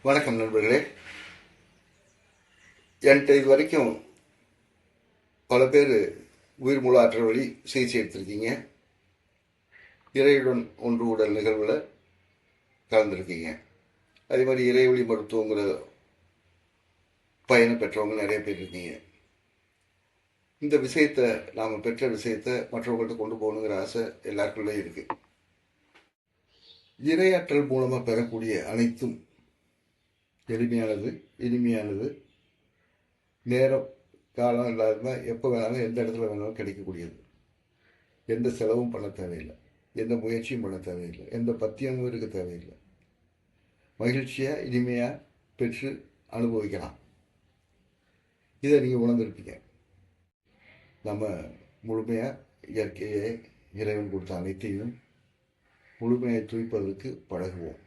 வணக்கம் நண்பர்களே. என்கிட்ட இது வரைக்கும் பல பேர் உயிர் மூல ஆற்றல் வழி சிகிச்சை எடுத்திருக்கீங்க. இறையுடன் ஒன்று உடல் நிகழ்வில் கலந்துருக்கீங்க. அதே மாதிரி இறைவழி மருத்துவங்கிற பயனை பெற்றவங்க நிறைய பேர் இருக்கீங்க. இந்த விஷயத்தை நாம் பெற்ற விஷயத்தை மற்றவங்கள்ட்ட கொண்டு போகணுங்கிற ஆசை எல்லாருக்குள்ளே இருக்கு. இறையாற்றல் மூலமாக பெறக்கூடிய அனைத்தும் எளிமையானது, இனிமையானது, நேரம் காலம் இல்லாமல் எப்போ வேணாலும் எந்த இடத்துல வேணாலும் கிடைக்கக்கூடியது. எந்த செலவும் பண்ண தேவையில்லை, எந்த முயற்சியும் பண்ண தேவையில்லை, எந்த பத்தியமும் இருக்க தேவையில்லை. மகிழ்ச்சியாக இனிமையாக பெற்று அனுபவிக்கலாம். இதை நீங்கள் உணர்ந்திருப்பீங்க. நம்ம முழுமையாக இயற்கையை, இறைவன் கொடுத்த அனைத்தையும் முழுமையை துய்ப்பதற்கு பழகுவோம்.